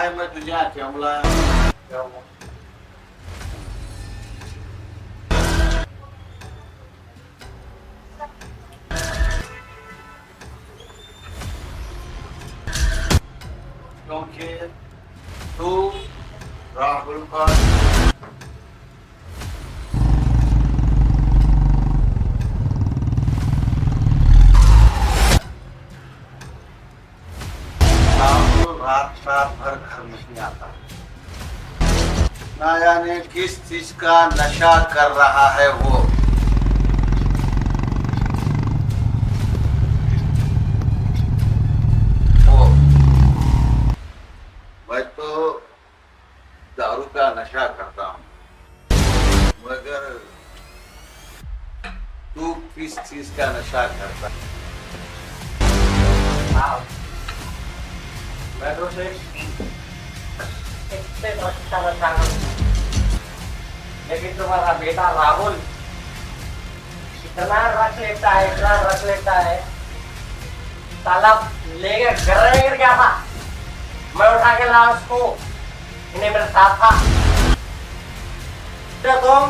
काय मग तुझ्या चमला क्योंकि तू राहुल का रात भर घर नहीं आता, ना जाने किस चीज का नशा कर रहा है वो। मैं तो दारू का नशा करता हूँ, मगर तू किस चीज का नशा करता है? मैं तो अच्छा बता रहा हूँ, लेकिन तुम्हारा बेटा राहुल इतना रख लेता है, इतना रख लेता है, साला लेके घर गिर गया था, मैं उठा के लाया उसको, इन्हें मेरे साथ था। तो तुम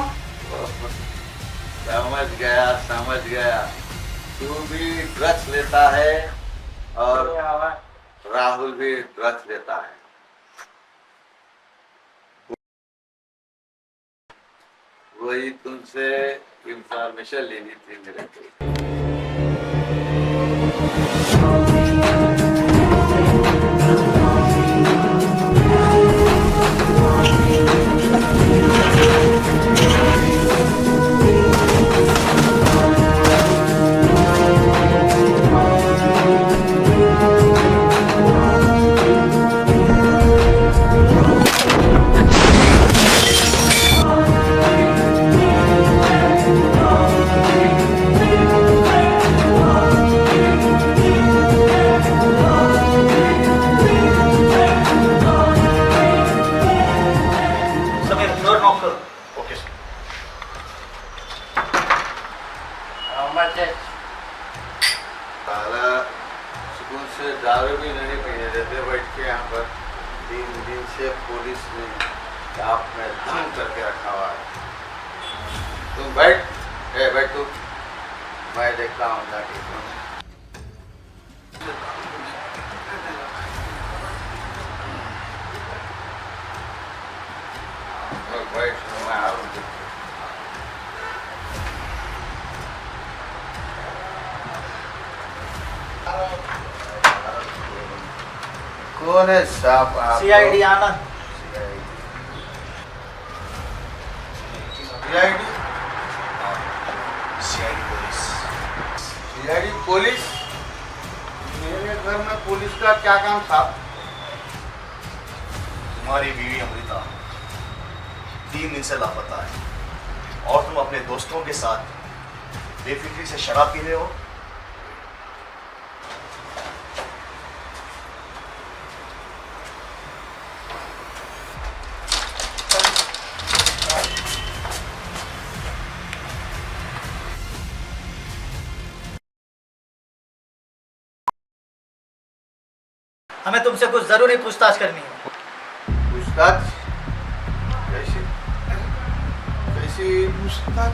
समझ गया, तू भी ड्रग्स लेता है और राहुल भी ड्रग्स लेता है। वही तुमसे इंफॉर्मेशन लेनी थी मेरे को। साला सुकून से दारू भी नहीं पीने देते बैठ के यहाँ पर। 3 दिन से पुलिस ने आप में दम करके रखा हुआ है। तुम बैठ तू, मैं देखता हूँ जाके। बैठ, मैं आ रहा हूँ। कौन है साहब आप? CID आनंद। CID police? मेरे घर में पुलिस का क्या काम साहब? तुम्हारी बीवी अमृता 3 दिन से लापता है और तुम अपने दोस्तों के साथ बेफिक्री से शराब पी रहे हो। हमें तुमसे कुछ जरूरी पूछताछ करनी है। पूछताछ? कैसी पूछताछ?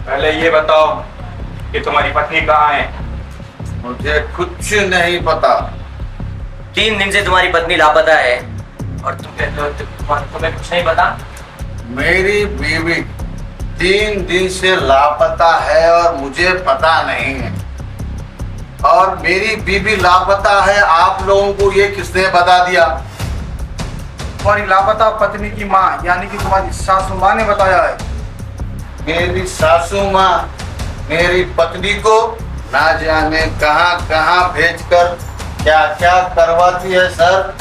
पहले ये बताओ कि तुम्हारी पत्नी कहाँ है? मुझे कुछ नहीं पता। 3 दिन से तुम्हारी पत्नी लापता है और तुम्हें कुछ नहीं पता? मेरी बीवी 3 दिन से लापता है और मुझे पता नहीं है। और मेरी बीवी लापता है, आप लोगों को ये किसने बता दिया? तुम्हारी लापता पत्नी की माँ यानी कि तुम्हारी सासू माँ ने बताया है। मेरी सासू माँ मेरी पत्नी को ना जाने कहाँ कहाँ भेजकर क्या क्या करवाती है सर।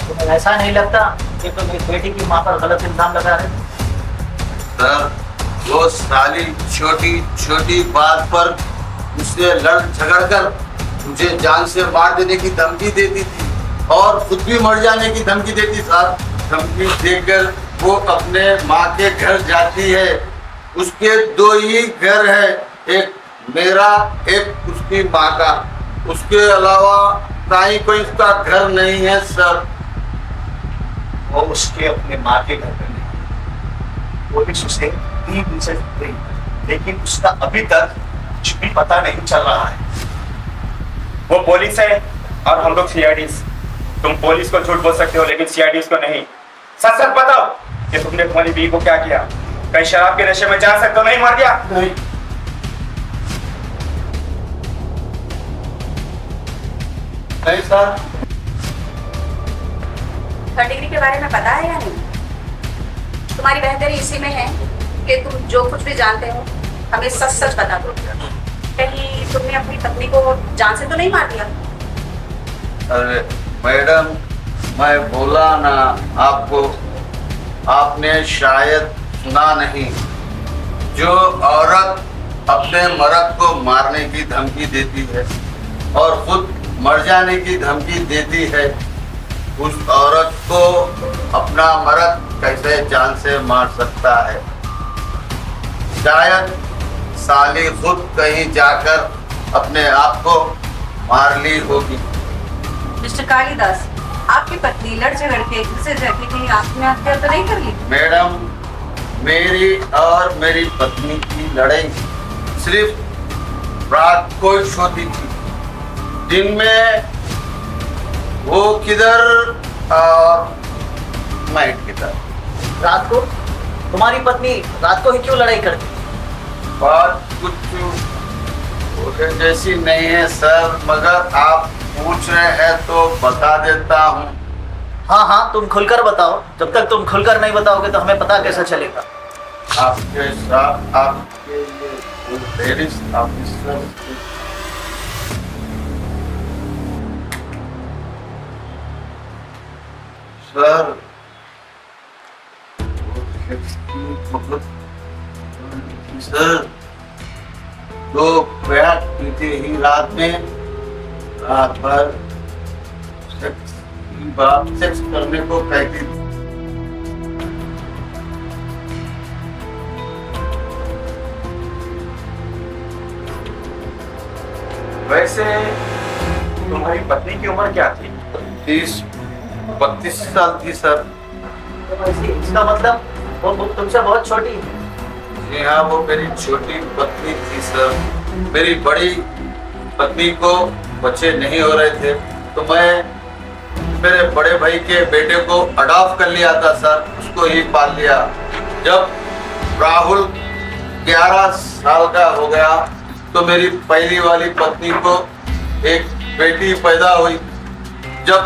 तुम्हें ऐसा नहीं लगता कि तुम इस बेटी की माँ पर गलत इल्जाम लगा रहे? सर, वो साली छोटी छोटी बात पर मुझसे लड़ झगड़ कर मुझे जान से मार देने की धमकी देती थी और खुद भी मर जाने की धमकी देती सर। धमकी देकर वो अपने माँ के घर जाती है। उसके दो ही घर है, एक मेरा एक उसकी माँ का। उसके अलावा कहीं कोई उसका घर नहीं है सर। वो उसके अपने माँ के घर में नहीं, पुलिस उसे 3 दिन से ढूंढ रही है, लेकिन उसका अभी तक कुछ भी पता नहीं चल रहा है। वो पुलिस है और हम लोग सीआईडीज। तुम पुलिस को झूठ बोल सकते हो लेकिन सीआईडीज को नहीं। सच सच बताओ कि तुमने तुम्हारी बीवी को क्या किया। कहीं शराब के नशे में जान सकते हो नहीं मार दिया? नहीं नहीं सर। 3rd डिग्री के बारे में पता है या नहीं? तुम्हारी बेहतरी इसी में है कि तुम जो कुछ भी जानते हो हमें सच सच बता दो। कहीं तुमने अपनी पत्नी को जान से तो नहीं मार दिया? अरे मैडम, मैं बोला ना आपको, आपने शायद सुना नहीं। जो औरत अपने मर्द को मारने की धमकी देती है और खुद मर जाने की धमकी देती है, उस औरत को अपना मर्द कैसे जान से मार सकता है? शायद साली खुद कहीं जाकर अपने आप को मार ली होगी। मिस्टर कालिदास, आपकी पत्नी लड़ झगड़ के घर से जाके कहीं आत्महत्या तो नहीं कर ली? मैडम, मेरी और मेरी पत्नी की लड़ाई सिर्फ रात को ही होती थी। दिन में वो किधर और मैं किधर। रात को तुम्हारी पत्नी रात को ही क्यों लड़ाई करती? बात कुछ होने जैसी नहीं है सर, मगर आप पूछ रहे हैं तो बता देता हूँ। हाँ हाँ, तुम खुलकर बताओ। जब तक तुम खुलकर नहीं बताओगे तो हमें पता कैसे चलेगा? आपके साथ आपके ये लेडीज ऑफिसर सर, मतलब सर, तो बैठ पीते ही रात में रात भर सेक्स करने को कहती थी। वैसे तुम्हारी पत्नी की उम्र क्या थी? 30-32 साल थी सर। इसका मतलब वो तुमसे बहुत छोटी है। जी हाँ, वो मेरी छोटी पत्नी थी सर। मेरी बड़ी पत्नी को बच्चे नहीं हो रहे थे तो मैं मेरे बड़े भाई के बेटे को अडॉप्ट कर लिया था सर, उसको ही पाल लिया। जब राहुल 11 साल का हो गया तो मेरी पहली वाली पत्नी को एक बेटी पैदा हुई। जब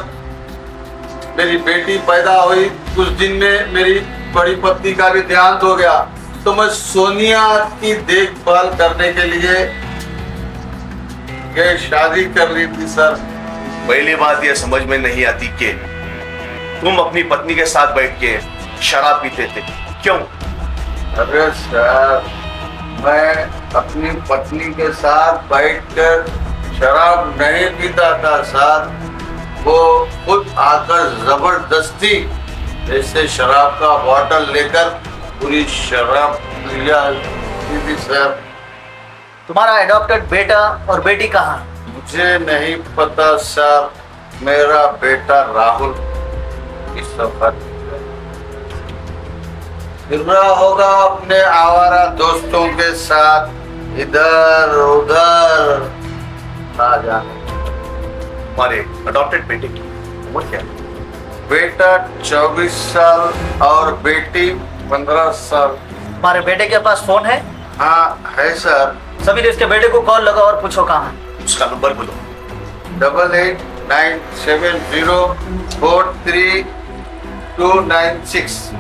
मेरी बेटी पैदा हुई कुछ दिन में मेरी बड़ी पत्नी का भी देहांत हो गया, तो मैं सोनिया की देखभाल करने के लिए ये शादी कर ली थी सर। पहली बात यह समझ में नहीं आती कि तुम अपनी पत्नी के साथ बैठ के शराब पीते थे, क्यों? अरे सर, मैं अपनी पत्नी के साथ बैठकर शराब नहीं पीता था सर। वो खुद आकर जबरदस्ती जैसे शराब का बॉटल लेकर पूरी शराब लिया थी सर। तुम्हारा एडॉप्टेड बेटा और बेटी कहाँ? मुझे नहीं पता सर। मेरा बेटा राहुल इस सफर फिर रहा होगा अपने आवारा दोस्तों के साथ इधर उधर ना जाने। हमारे अडॉप्टेड बेटे की उम्र क्या है? बेटा 24 साल और बेटी 15 साल। तुम्हारे बेटे के पास फोन है? हाँ है सर। सभी ने इसके बेटे को कॉल लगाओ और पूछो कहाँ है। उसका नंबर बोलो। 8897043296।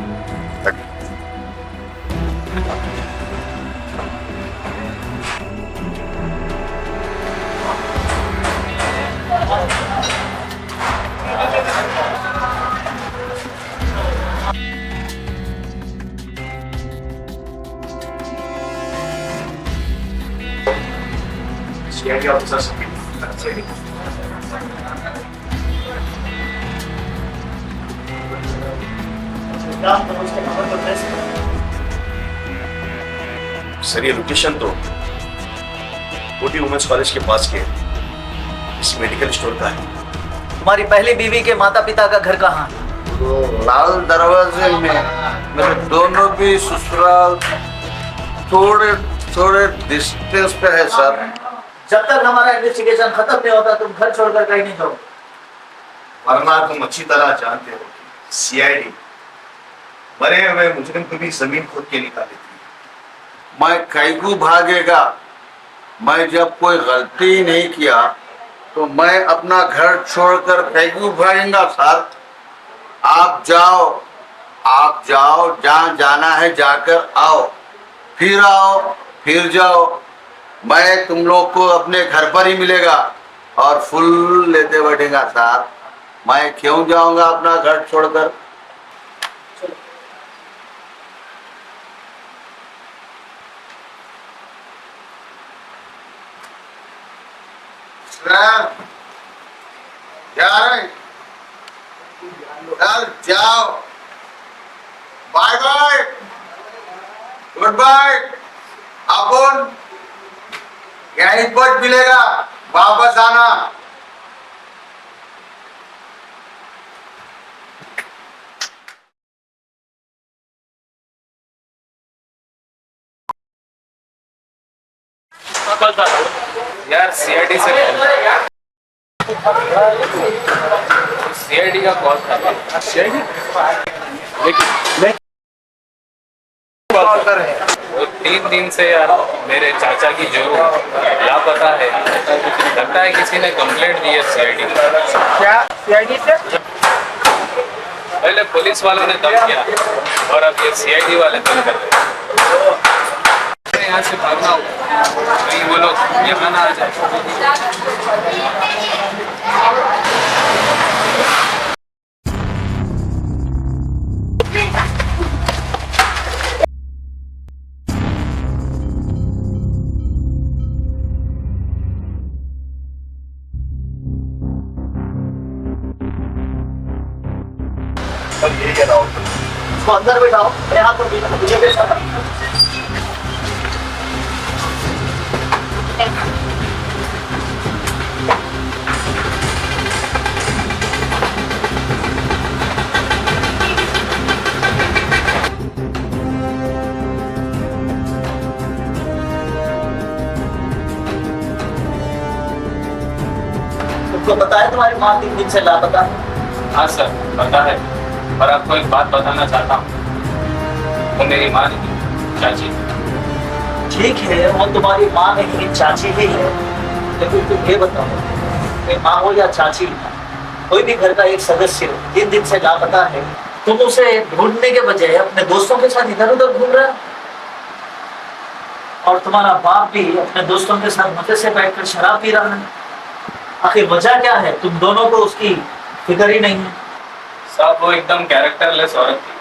सीआईडी ऑफिसर से काम करो, उसके नंबर को ट्रेस करो। सर ये लोकेशन तो कोटी वुमेन्स कॉलेज के पास के इस मेडिकल स्टोर का है। तुम्हारी पहली बीवी के माता पिता का घर कहाँ है? तो लाल दरवाजे में मेरे दोनों भी ससुराल थोड़े थोड़े डिस्टेंस पे है सर। जब तक हमारा इन्वेस्टिगेशन खत्म नहीं होता तुम घर छोड़कर कहीं नहीं जाओ। वरना तुम अच्छी तरह जानते हो सीआईडी मरे हुए मुजरिम को भी जमीन खोद के निकाल देती है। मैं कैगू भागेगा? मैं जब कोई गलती ही नहीं किया तो मैं अपना घर छोड़कर कैगू भागेगा सर? आप जाओ जहाँ जाना है जाकर आओ, फिर जाओ। मैं तुम लोग को अपने घर पर ही मिलेगा और फुल लेते बैठेगा सर। मैं क्यों जाऊंगा अपना घर छोड़कर? सर जा रहे हैं। सर जाओ, बाय बाय, गुड बाय। अपन यहीं पर मिलेगा, वापस आना। यार सीआईडी से सीआईडी का कॉल था। सीआईडी वो 3 दिन से यार मेरे चाचा की जो लापता है, लगता है किसी ने कंप्लेंट दी है सीआईडी। क्या सीआईडी से? पहले पुलिस वालों ने दम किया और अब ये सीआईडी वाले दम कर रहे हैं। यहाँ से भागना हो कहीं वो लोग यहाँ ना आ जाए। अब यही कह रहा हूँ उसको अंदर बैठाओ, यहाँ तो मुझे भी साथ। तुमको पता है तुम्हारी माँ 3 दिन से लापता है? हाँ सर पता है, और आपको एक बात बताना चाहता हूँ। वो मेरी माँ नहीं, चाची। ठीक है, वो तुम्हारी माँ नहीं चाची ही है, लेकिन तुम ये बताओ, माँ हो या चाची, कोई भी घर का एक सदस्य 3 दिन से लापता है, तुम उसे ढूंढने के बजाय अपने दोस्तों के साथ इधर उधर घूम रहे हो। और तुम्हारा बाप भी अपने दोस्तों के साथ मजे से बैठकर शराब पी रहा है। आखिर वजह क्या है? तुम दोनों को उसकी फिक्र ही नहीं है। साहब वो एकदम कैरेक्टरलेस औरत थी।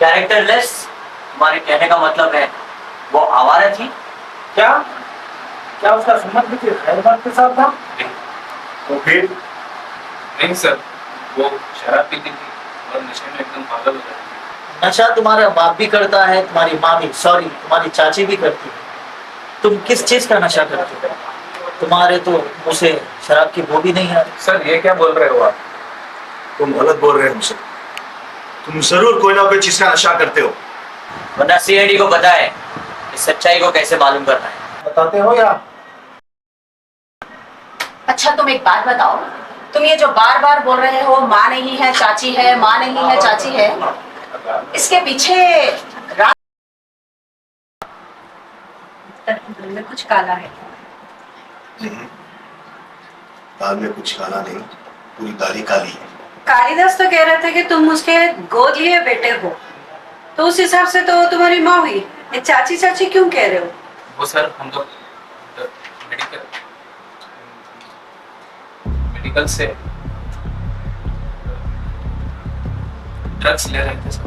कैरेक्टरलेस? तुम्हारे कहने का मतलब है वो आवारा थी? क्या क्या उसका संबंध भी खैरबाद के साथ था? तो फिर नहीं सर, वो शराब पीती थी और नशे में एकदम पागल हो जाती थी। नशा तुम्हारा बाप भी करता है, तुम्हारी माँ भी, सॉरी तुम्हारी चाची भी करती है। तुम किस चीज का नशा करते हो? तुम्हारे तो उसे शराब की बो भी नहीं है। सर ये क्या बोल रहे हो आप? तुम गलत बोल रहे हो मुझसे। तुम जरूर कोई ना कोई चीज का नशा करते हो। वरना सीआईडी को पता है इस सच्चाई को कैसे मालूम करना है। बताते हो या? अच्छा तुम एक बात बताओ, तुम ये जो बार बार बोल रहे हो माँ नहीं है चाची है, माँ नहीं है चाची है, इसके पीछे रात में कुछ काला है। नहीं, दाल में कुछ काला नहीं, पूरी दाल ही काली है। कालिदास तो कह रहा था कि तुम उसके गोद लिए बेटे हो, तो उस हिसाब से तो तुम्हारी माँ हुई। ये चाची चाची क्यों कह रहे हो? वो सर हम लोग मेडिकल से ड्रग्स ले रहे थे सर।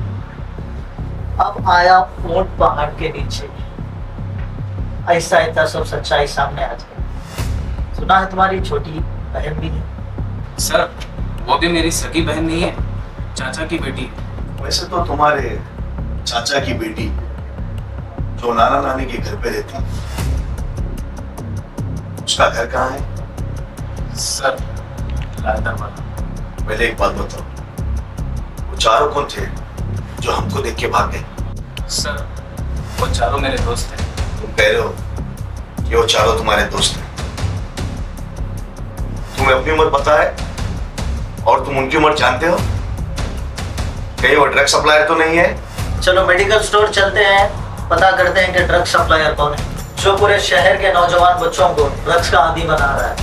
अब आया ऊंट पहाड़ के नीचे, ऐसा ऐसा सब सच्चाई सामने आ जाए। सुना है तुम्हारी छोटी बहन भी है। सर वो भी मेरी सगी बहन नहीं है, चाचा की बेटी है। वो वैसे तो तुम्हारे चाचा की बेटी जो नाना नानी के घर पे रहती, उसका घर कहाँ है? सर हैदराबाद। पहले एक बात बताओ, वो चारों कौन थे जो हमको देख के भाग गए? सर वो चारों मेरे दोस्त हैं। तुम कह रहे हो कि वो चारों तुम्हारे दोस्त हैं? तुम्हें अपनी उम्र पता है और तुम उनकी उम्र जानते हो? कहीं वो ड्रग सप्लायर तो नहीं है? चलो मेडिकल स्टोर चलते हैं, पता करते हैं कि ड्रग सप्लायर कौन है जो पूरे शहर के नौजवान बच्चों को ड्रग्स का आदी बना रहा है।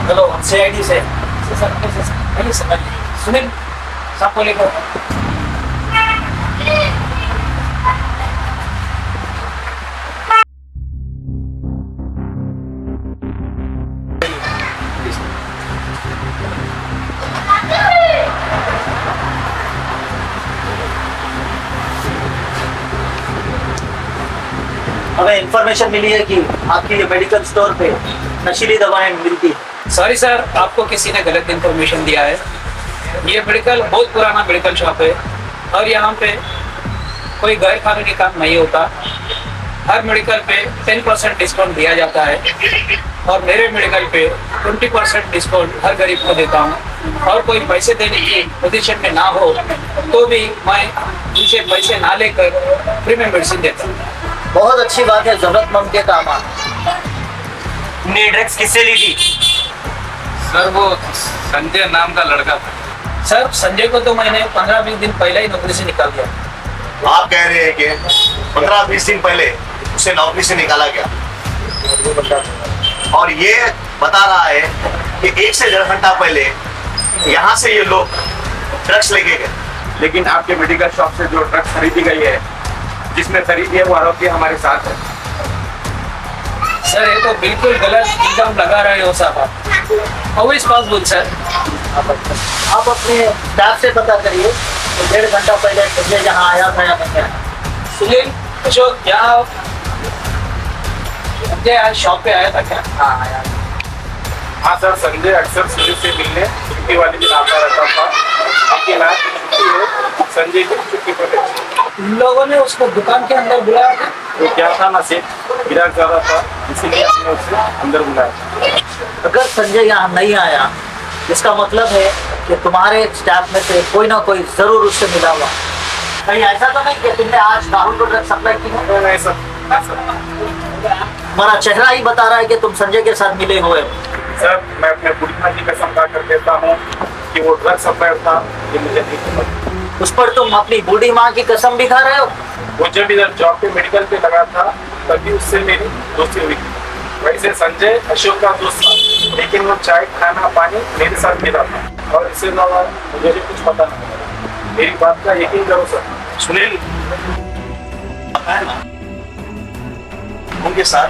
हेलो, CID से सुनील साहब को लेकर हमें इंफॉर्मेशन मिली है कि आपके ये मेडिकल स्टोर पे नशीली दवाएं मिलती है। सॉरी सर, आपको किसी ने गलत इन्फॉर्मेशन दिया है। ये मेडिकल बहुत पुराना मेडिकल शॉप है और यहाँ पे कोई गैर कानूनी काम नहीं होता। हर मेडिकल पे 10% डिस्काउंट दिया जाता है और मेरे मेडिकल पे 20% डिस्काउंट हर गरीब को देता हूँ। और कोई पैसे देने की पोजीशन में ना हो तो भी मैं उनसे पैसे ना लेकर फ्री में मेडिसिन देता हूँ। बहुत अच्छी बात है, जरूरतमंद के काम आ। तुमने ड्रग्स किससे ली थी? सर वो संजय नाम का लड़का था। सर संजय को तो मैंने 15-20 दिन पहले ही नौकरी से निकाल दिया। आप कह रहे हैं कि 15-20 दिन पहले उसे नौकरी से निकाला गया और ये बता रहा है कि 1 से 1.5 घंटा पहले यहाँ से ये लोग ड्रग्स लेके गए। लेकिन आपके मेडिकल शॉप से जो ड्रग्स खरीदी गई है, जिसने खरीदी है वो आरोपी हमारे साथ है। सर ये तो बिल्कुल गलत इल्जाम लगा रहे हो साहब। How is possible sir? आप अपने स्टाफ से पता करिए तो 1.5 घंटा पहले संजय यहाँ आया था या नहीं आया। सुनील अशोक क्या संजय आज शॉप पे आया था क्या? हाँ आया। हाँ सर, संजय अक्सर सुनील से मिलने छुट्टी वाले दिन आता रहता था। आपकी रात संजय की छुट्टी पर थी। उन लोगों ने उसको दुकान के अंदर बुलाया था। वो क्या था ना सिर्फ गिराक ज्यादा था, इसीलिए हमने उसे अंदर बुलाया। अगर संजय यहाँ नहीं आया इसका मतलब है कि तुम्हारे स्टाफ में से कोई ना कोई जरूर उससे मिला हुआ। कहीं ऐसा तो नहीं कि तुमने आज राहुल को ड्रग सप्लाई की है? नहीं सर, हमारा चेहरा ही बता रहा है कि तुम संजय के साथ मिले हुए हो। सर मैं अपने बुढ़ी माँ की कसम खाकर कहता हूँ कि वो ड्रग सप्लायर था, ये मुझे नहीं पता। उस पर तुम अपनी बूढ़ी माँ की कसम भी खा रहे हो? वो जब इधर जॉब पे मेडिकल पे लगा था तभी उससे मेरी दोस्ती हुई थी। वैसे संजय अशोक का दोस्त था, लेकिन वो चाय खाना पानी मेरे साथ मिला था और इसके अलावा मुझे भी कुछ पता नहीं। मेरी बात का यकीन करो सर। सुनील है ना, उनके साथ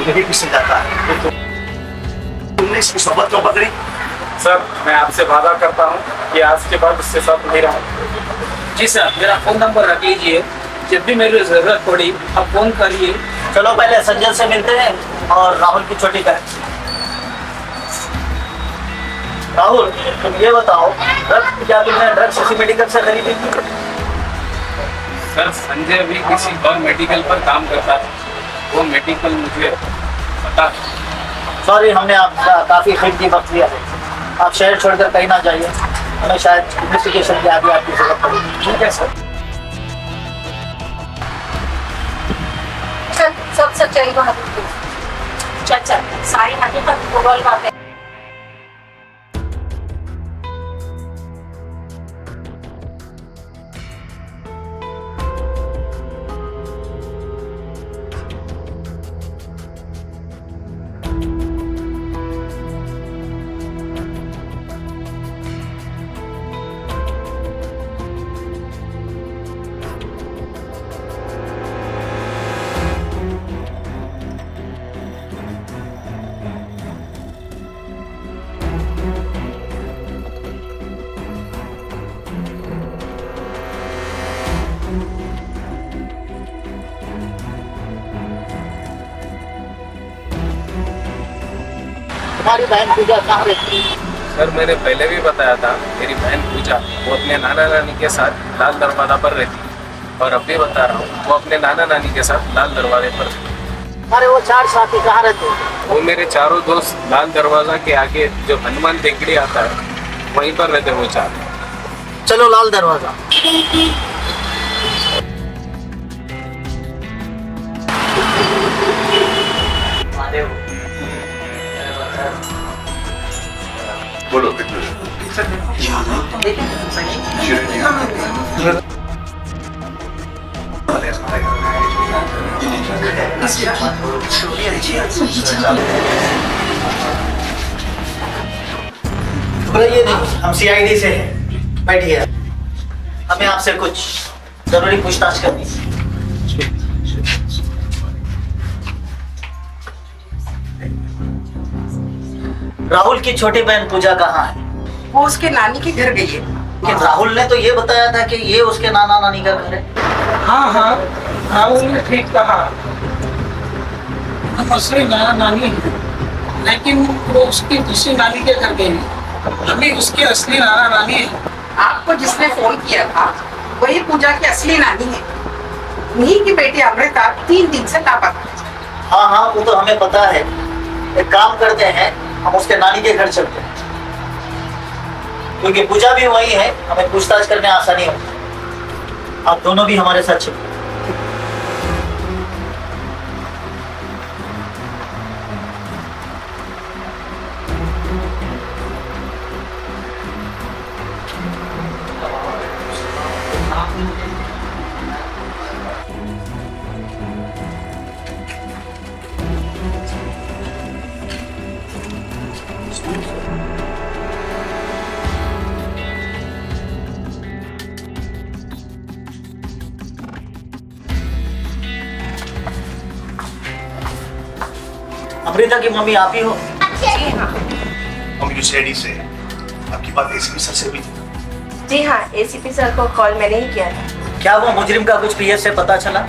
नहीं किसी जाता है तो तुमने इसकी सोबत क्यों पकड़ी? सर मैं आपसे वादा करता हूँ कि आज के बाद उसके साथ नहीं रहूँगा। जी सर, मेरा फोन नंबर रख लीजिए, जब भी मेरी जरूरत पड़ी आप फोन करिए। चलो पहले संजय से मिलते हैं और राहुल की छोटी करें। राहुल तुम ये बताओ, क्या तुमने ड्रग्स किसी मेडिकल से खरीदी थी? सर संजय भी किसी और मेडिकल पर काम करता था, वो मेडिकल मुझे पता है। सॉरी, हमने आपका काफी कीमती वक्त लिया है। आप शहर छोड़कर कहीं ना जाइए, हमें शायद इन्वेस्टिगेशन के आगे आपकी जरूरत पड़ेगी। ठीक है सर। सब सच्चाई को चल चल सारी हकीकत बोल बातें। तुम्हारी बहन पूजा कहाँ रहती है? सर मैंने पहले भी बताया था, मेरी बहन पूजा वो अपने नाना नानी के साथ लाल दरवाजा पर रहती है, और अब भी बता रहा हूँ वो अपने नाना नानी के साथ लाल दरवाजे पर रहती है। अरे वो 4 साथी कहाँ रहते हैं? वो मेरे चारों दोस्त लाल दरवाजा के आगे जो हनुमान टेकड़ी आता है वहीं पर रहते वो 4। चलो लाल दरवाजा। बोलो बोलिए नहीं, हम सीआईडी से हैं। बैठिए, हमें आपसे कुछ जरूरी पूछताछ करनी है। राहुल की छोटी बहन पूजा कहाँ है? वो उसके नानी के घर गई है। लेकिन राहुल ने तो ये बताया था कि ये उसके नाना नानी का घर है। हाँ हाँ, राहुल ने ठीक कहा, हम असली नाना नानी हैं, लेकिन वो उसकी दूसरी नानी के घर गई, अभी उसकी असली नाना नानी है। आपको जिसने फोन किया था वही पूजा की असली नानी है। उन्हीं की बेटी अमृता 3 दिन से लापता। हाँ हाँ, वो तो हमें पता है। एक काम करते हैं, हम उसके नानी के घर चलते हैं, क्योंकि पूजा भी वही है, हमें पूछताछ करने आसानी होगी। आप दोनों भी हमारे साथ चलिए। अमृता की मम्मी आप ही हो? हम यूसीआईडी से हैं। आपकी बात एसीपी सर से हुई थी? जी हाँ, एसीपी सर को कॉल मैंने ही किया था। क्या वो मुजरिम का कुछ पीएस से पता चला?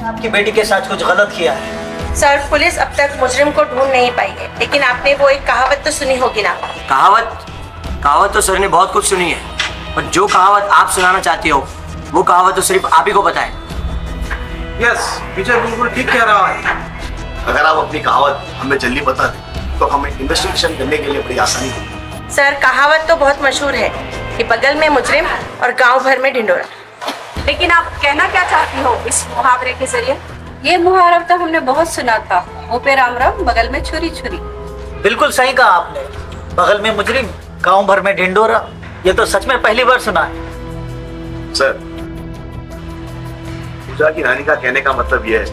आपकी बेटी के साथ कुछ गलत किया है? सर, पुलिस अब तक मुजरिम को ढूंढ नहीं पाई है, लेकिन आपने वो एक कहावत तो सुनी होगी ना? कहावत तो सर ने बहुत कुछ सुनी है, पर जो कहावत आप सुनाना चाहती हो वो कहावत तो सिर्फ आप ही को पता है। यस, विजय बिल्कुल ठीक कह रहा है। अगर आप अपनी कहावत हमें जल्दी बता दें तो हमें इन्वेस्टिगेशन करने के लिए बड़ी आसानी होगी। सर, कहावत तो बहुत मशहूर है कि बगल में मुजरिम और गांव भर में ढिंढोरा। लेकिन आप कहना क्या चाहती हो इस मुहावरे के जरिए? ये मुहावरा तो हमने बहुत सुना था, मुंह पे राम राम बगल में छुरी छुरी। बिल्कुल सही कहा आपने, बगल में मुजरिम गांव भर में ढिंडोरा। ये तो सच में पहली बार सुना है। सर, पूजा की नानी का कहने का मतलब यह है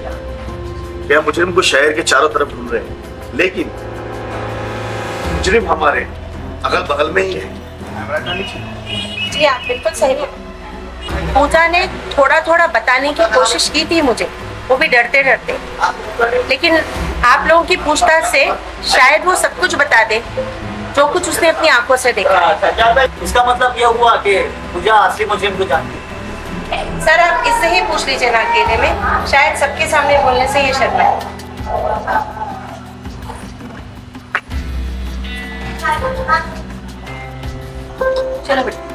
कि हम मुजरिम को शहर के चारों तरफ ढूंढ रहे हैं, लेकिन मुजरिम हमारे अगल बगल में ही है। जी आप बिल्कुल सही बोले। पूजा ने थोड़ा थोड़ा बताने की कोशिश की थी मुझे, वो भी डरते डरते, लेकिन आप लोगों की पूछताछ से शायद वो सब कुछ बता दे जो कुछ उसने अपनी आंखों से देखा। इसका मतलब यह हुआ कि पूजा असली मुजरिम को जानती है। सर, आप इससे ही पूछ लीजिए ना अकेले में, शायद सबके सामने बोलने से ये शर्माए। चलो बेटा।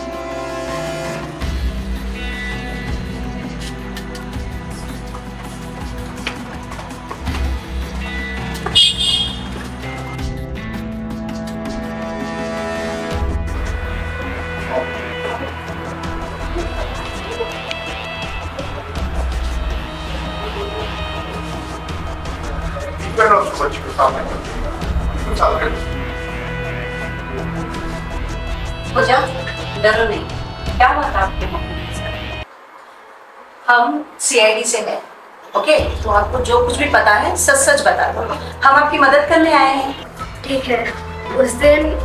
पूजा, डरो नहीं। क्या बात आपके मम्मी के साथ? हम सीआईडी से हैं, ओके? तो आपको जो कुछ भी पता है सच सच बता दो, हम आपकी मदद करने आए हैं। ठीक है। उस दिन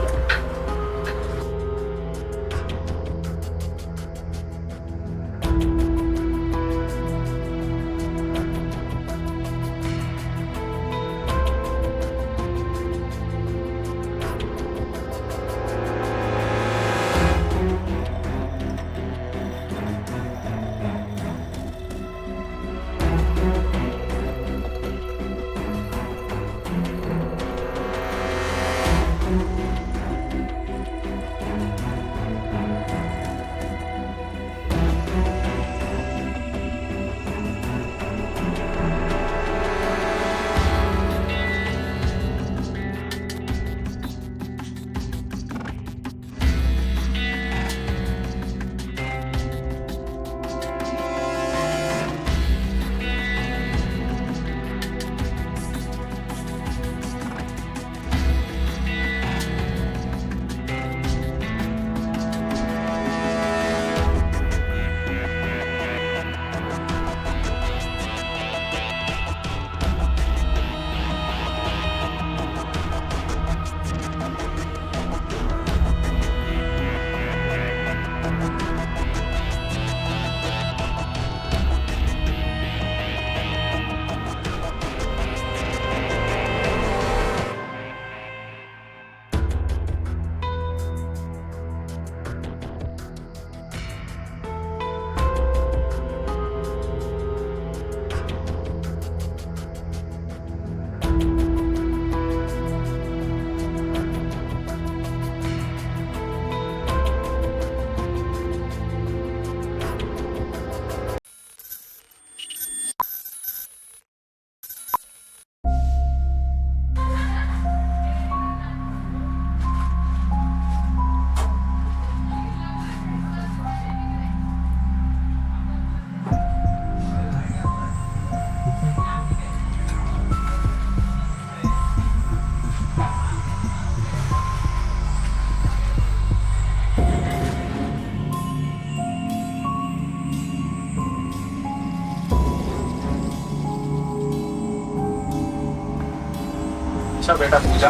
अच्छा बेटा पूजा,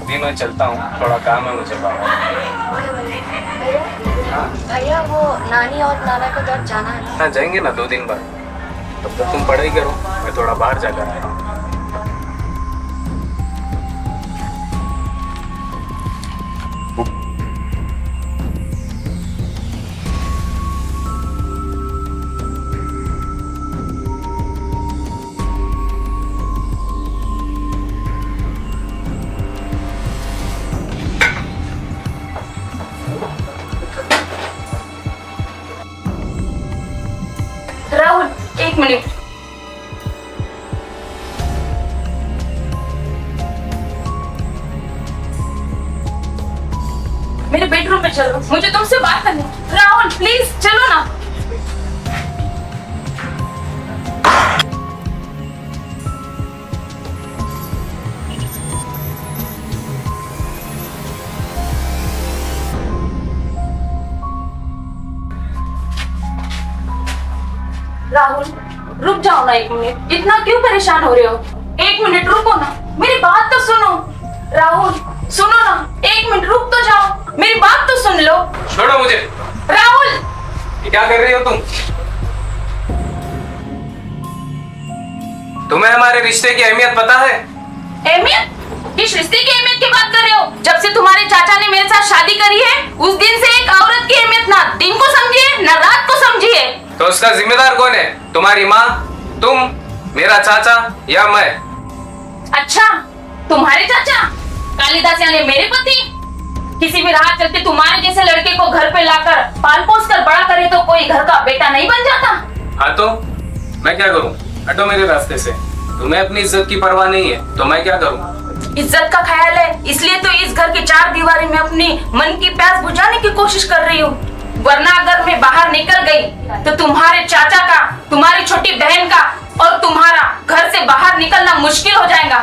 अभी मैं चलता हूँ, थोड़ा काम है मुझे बाबा। भैया वो नानी और नाना को घर जाना है। हाँ जाएंगे ना 2 दिन बाद। तब तक तुम पढ़ाई करो, मैं थोड़ा बाहर जाकर आया हूँ। राहुल, 1 मिनट। मेरे बेडरूम में चलो, मुझे तुमसे बात करनी है। राहुल प्लीज चलो ना। राहुल रुक जाओ ना 1 मिनट, इतना क्यों परेशान हो रहे हो? 1 मिनट रुको ना, मेरी बात तो सुनो। राहुल सुनो ना, 1 मिनट रुक तो जाओ, मेरी बात तो सुन लो। छोड़ो मुझे। राहुल ये क्या कर रही हो तुम? तुम्हें हमारे रिश्ते की अहमियत पता है? अहमियत? किस रिश्ते की अहमियत की बात कर रहे हो? जब से तुम्हारे चाचा ने मेरे साथ शादी करी है, उस दिन से एक औरत की अहमियत ना दिन को समझिए ना रात को समझिए। तो उसका जिम्मेदार कौन है? तुम्हारी माँ, तुम, मेरा चाचा या मैं? अच्छा तुम्हारे चाचा कालिदास यानी मेरे पति? किसी भी राह चलते तुम्हारे जैसे लड़के को घर पे लाकर पाल पोस कर बड़ा करे तो कोई घर का बेटा नहीं बन जाता? हाँ तो मैं क्या करूँ? हटो मेरे रास्ते से। तुम्हें अपनी इज्जत की परवाह नहीं है तो मैं क्या करूँ? इज्जत का ख्याल है इसलिए तो इस घर के 4 दीवारी में अपनी मन की प्यास बुझाने की कोशिश कर रही हूँ, वरना अगर मैं बाहर निकल गई तो तुम्हारे चाचा का, तुम्हारी छोटी बहन का और तुम्हारा घर से बाहर निकलना मुश्किल हो जाएगा।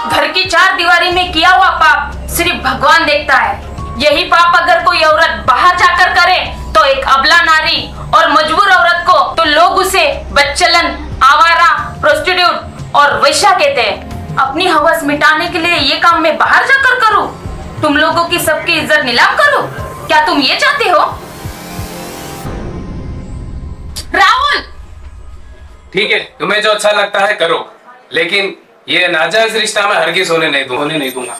घर की 4 दीवारी में किया हुआ पाप सिर्फ भगवान देखता है। यही पाप अगर कोई औरत बाहर जाकर करे तो एक अबला नारी और मजबूर औरत को तो लोग उसे बच्चलन, आवारा, प्रोस्टिट्यूट और वैश्या कहते हैं। अपनी हवस मिटाने के लिए ये काम मैं बाहर जाकर करूं? तुम लोगों की सबकी इज्जत नीलाम करूं? क्या तुम ये चाहते हो? राहुल ठीक है, तुम्हें जो अच्छा लगता है करो, लेकिन ये नाजायज रिश्ता मैं हरगिज होने नहीं दूंगा।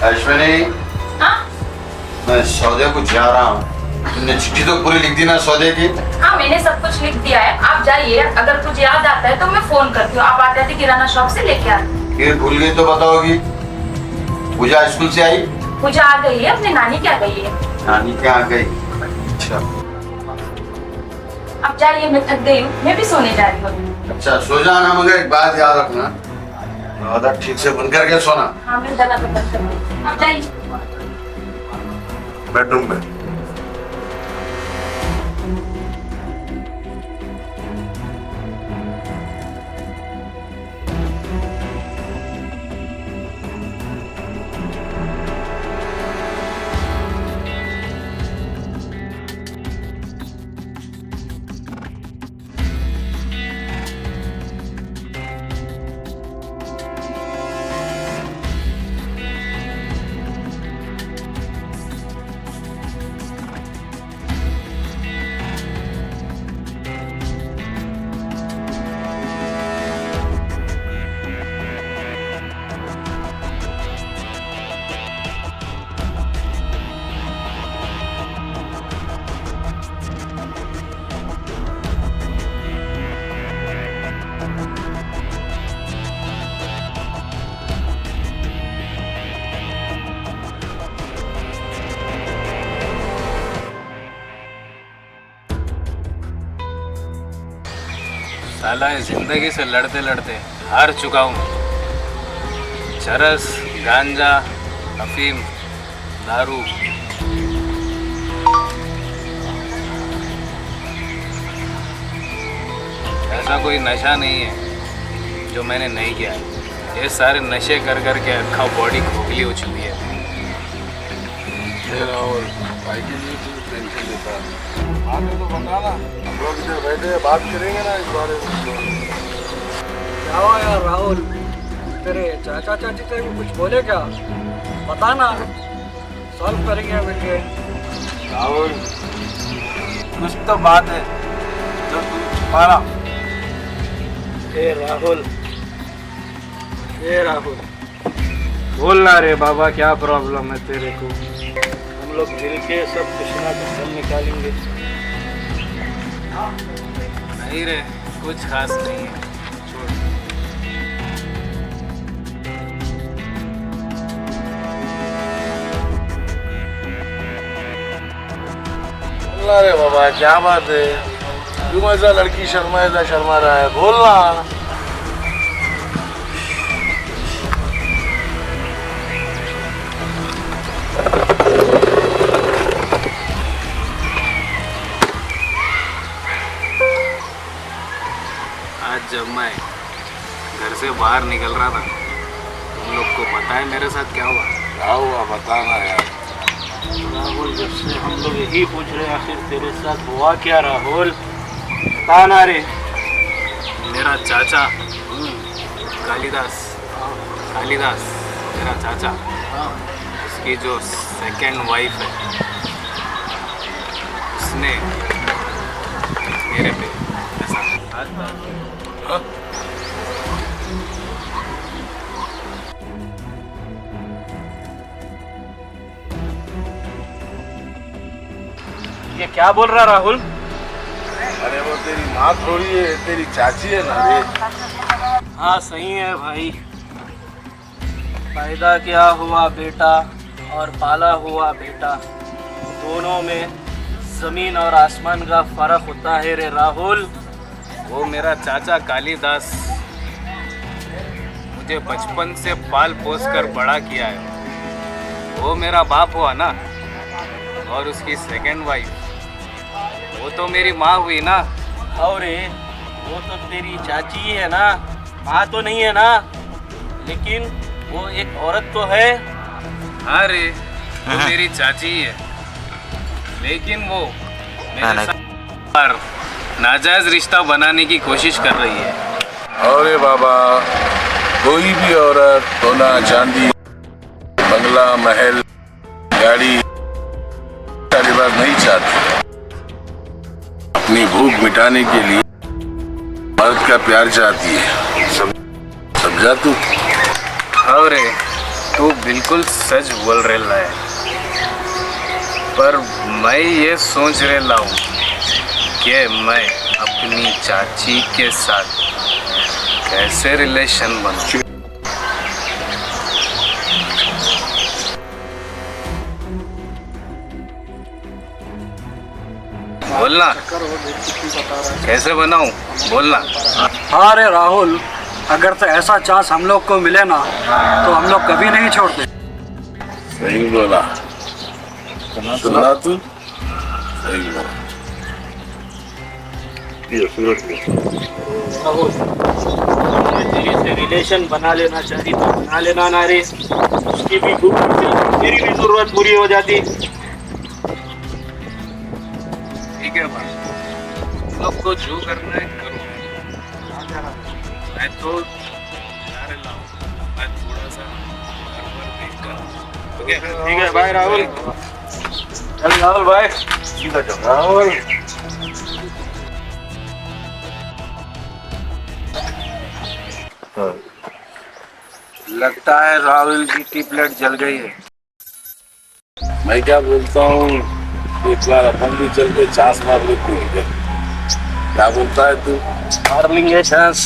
अश्विनी, हाँ मैं सौदे को जा रहा हूँ। तुमने चिट्ठी तो पूरी लिख दी ना सौदे की? हाँ मैंने सब कुछ लिख दिया है, आप जाइए। अगर कुछ याद आता है तो मैं फोन करती हूँ। आप आते थे किराना शॉप से लेके आते। फिर भूल गई तो बताओगी? पूजा स्कूल से आई? पूजा आ गई है, अपनी नानी क्या गई है। नानी क्या आ गई? अच्छा अब जाइए, मैं थक गई हूँ, मैं भी सोने जा रही हूँ। अच्छा सो जाना, मगर एक बात याद रखना, वादा ठीक से बंद करके सोना। हाँ मैं जगह तो बंद कर दूँ। अब जाइए बेडरूम में। साला जिंदगी से लड़ते लड़ते हार चुका हूँ। चरस, गांजा, अफीम, दारू, ऐसा कोई नशा नहीं है जो मैंने नहीं किया है। ये सारे नशे कर कर के अक्खा बॉडी खोखली हो चुकी है। और भाई के लिए तू टेंशन लेता है। आगे तो बता ना, हम लोग इधर बैठे बात करेंगे ना इस बारे में। क्या हुआ यार राहुल, तेरे चाचा चाची तेरे को कुछ बोले क्या? बता ना, सॉल्व करेंगे मिलके। राहुल, कुछ तो बात है जो तू छुपा रहा। ए राहुल, बोलना रे बाबा, क्या प्रॉब्लम है तेरे को? हम लोग मिलके सब कुछ ना कुछ हल निकालेंगे। नहीं रे, कुछ खास नहीं है, छोड़। बोलना रे बाबा, क्या बात है? क्यों ऐसा लड़की शर्मा रहा है? बोलना। आज जब मैं घर से बाहर निकल रहा था, तुम लोग को पता है मेरे साथ क्या हुआ? क्या हुआ बताना यार। राहुल, जब से हम लोग यही पूछ रहे हैं आखिर तेरे साथ हुआ क्या राहुल? बता ना रे। मेरा चाचा कालिदास मेरा चाचा, उसकी जो सेकंड वाइफ है, उसने मेरे पे ऐसा हाथ डाला। ये क्या बोल रहा राहुल? अरे वो तेरी माँ थोड़ी है, तेरी चाची है ना रे। हाँ सही है भाई, पैदा किया हुआ बेटा और पाला हुआ बेटा, दोनों में जमीन और आसमान का फर्क होता है रे राहुल। वो मेरा चाचा कालिदास मुझे बचपन से पाल पोस कर बड़ा किया है, वो मेरा बाप हुआ ना। और उसकी सेकंड वाइफ, वो तो मेरी माँ हुई ना। और वो तो तेरी चाची ही है ना, माँ तो नहीं है ना, लेकिन वो एक औरत तो है। हाँ रे, वो मेरी चाची ही है, लेकिन वो मेरे साथ नाजायज रिश्ता बनाने की कोशिश कर रही है। अरे बाबा, कोई भी औरत सोना चांदी, बंगला, महल, गाड़ी सारी बात नहीं चाहती। अपनी भूख मिटाने के लिए मर्द का प्यार चाहती है। समझा तू? हाँ रे, तू बिल्कुल सच बोल रहा है, पर मैं ये सोच रहा हूँ कि मैं अपनी चाची के साथ कैसे रिलेशन बनाऊं। बोलना, कैसे बनाऊं? बोलना। हाँ रे राहुल, अगर तो ऐसा चांस हम लोग को मिले ना, तो हम लोग कभी नहीं छोड़ते। सही बोला, सुना तू? सही बोला। राहुल, तेरी से रिलेशन बना लेना चाहिए तो बना लेना ना रे, उसकी भी भूख मेरी भी जरूरत पूरी हो जाती। ठीक है भाई, आपको जो करना है करो। मैं तो जा रहा हूँ, मैं थोड़ा सा घर पर देख कर। ओके, ठीक है भाई राहुल। चल राहुल भाई, सीधा जाओ। राहुल, लगता है राहुल की ट्यूबलाइट जल गई है। मैं क्या बोलता हूँ, एक बार अपन भी चल के चांस मार ले कूद के। क्या बोलता है तू? मार लेंगे चांस।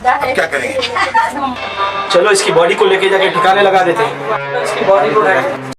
अब क्या करेंगे? चलो इसकी बॉडी को लेके जाके ठिकाने लगा देते हैं। इसकी बॉडी को है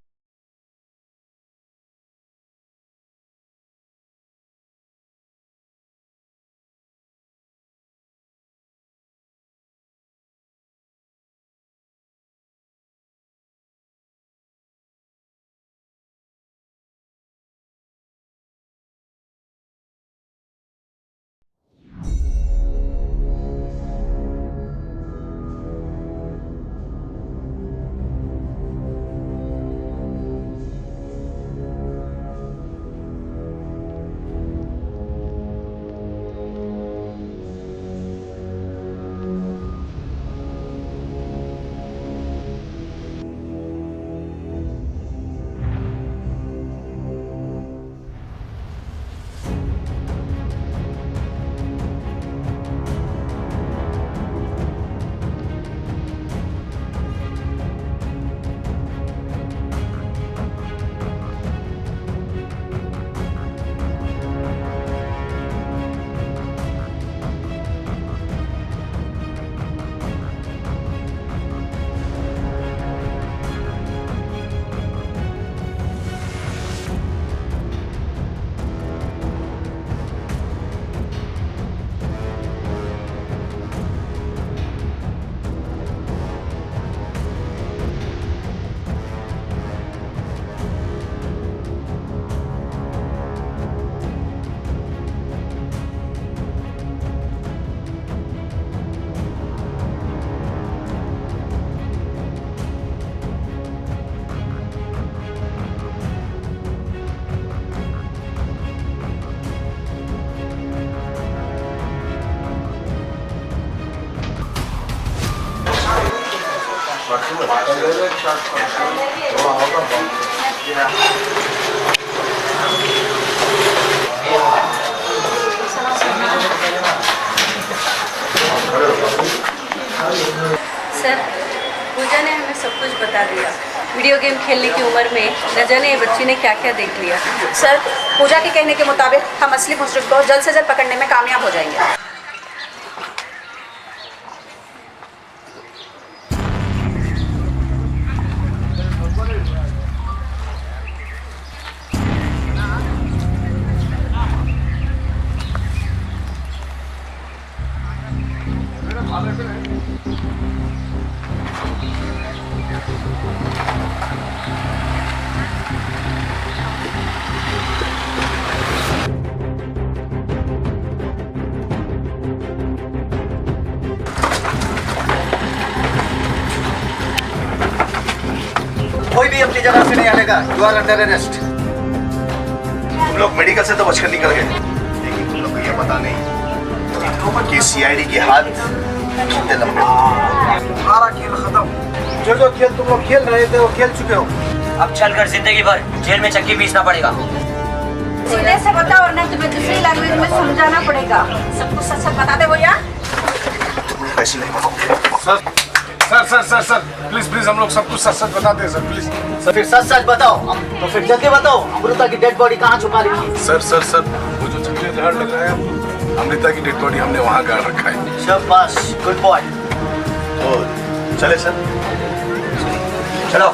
सर, पूजा ने हमें सब कुछ बता दिया। वीडियो गेम खेलने की उम्र में न जाने ये बच्ची ने क्या क्या देख लिया। सर, पूजा के कहने के मुताबिक हम असली मुजरिम को जल्द से जल्द पकड़ने में कामयाब हो जाएंगे। कोई भी अपनी जगह से नहीं आएगा। You are under arrest. तुम लोग मेडिकल से तो बचकर निकल गए, लेकिन तुम लोग को ये पता नहीं कि सीआईडी के हाथ कितने लंबे। तुम्हारा खेल खत्म। जो खेल तुम लोग खेल रहे थे वो खेल चुके हो। अब चलकर जिंदगी भर जेल में चक्की पीसना पड़ेगा। सीधे से बताओ वरना तुम्हें दूसरी लैंग्वेज में समझाना पड़ेगा। सब कुछ सच सच बता दे भैया। पैसे नहीं बताओ। सर प्लीज प्लीज हम लोग सब कुछ सच सच बताते हैं सर प्लीज। फिर सच सच बताओ, तो फिर जल्दी बताओ अमृता की डेड बॉडी कहाँ छुपा रखी है? सर वो जो चक्के झाड़ लग रहा है अमृता की डेड बॉडी हमने वहाँ गाड़ रखा है। शाबाश, गुड बॉय। चले सर, चलो।